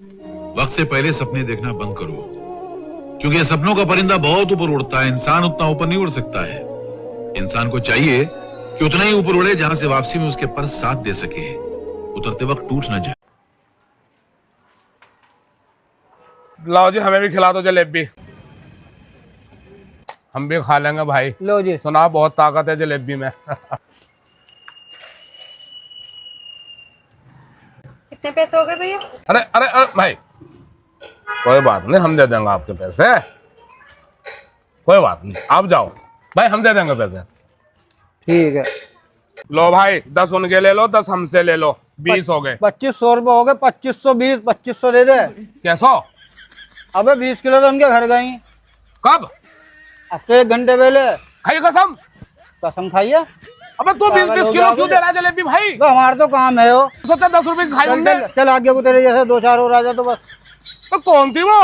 वक्त से पहले सपने देखना बंद करो, क्योंकि सपनों का परिंदा बहुत ऊपर उड़ता है, इंसान उतना ऊपर नहीं उड़ सकता है। इंसान को चाहिए कि उतना ही ऊपर उड़े जहां से वापसी में उसके पर साथ दे सके, उतरते वक्त टूट न जाए। लाओ जी, हमें भी खिला दो जलेबी, हम भी खा लेंगे भाई। लो जी। सुना बहुत ताकत है जलेबी में। कितने पैसे हो गए भैया? अरे अरे अरे भाई, कोई बात नहीं, हम दे देंगे आपके पैसे, कोई बात नहीं, आप जाओ भाई, हम दे देंगे पैसे। ठीक है। लो भाई, 10 उनके ले लो, 10 हमसे ले लो, 20 हो गए। 2500 रुपये हो गए। 2520, 2500 दे दे। कैसो? अबे 20 किलो तो उनके घर गई। कब? अब से 1 घंटे पहले। खाई कसम? कसम खाइए। अबे तू 20-20 किलो क्यों दे रहा है जलेबी भाई? तो हमारा तो काम है वो। सोचा 10 रुपए की खाई चल हमने। चल चल, आगे को तेरे जैसे 2-4 और आ जाए तो बस। तो कौन थी वो?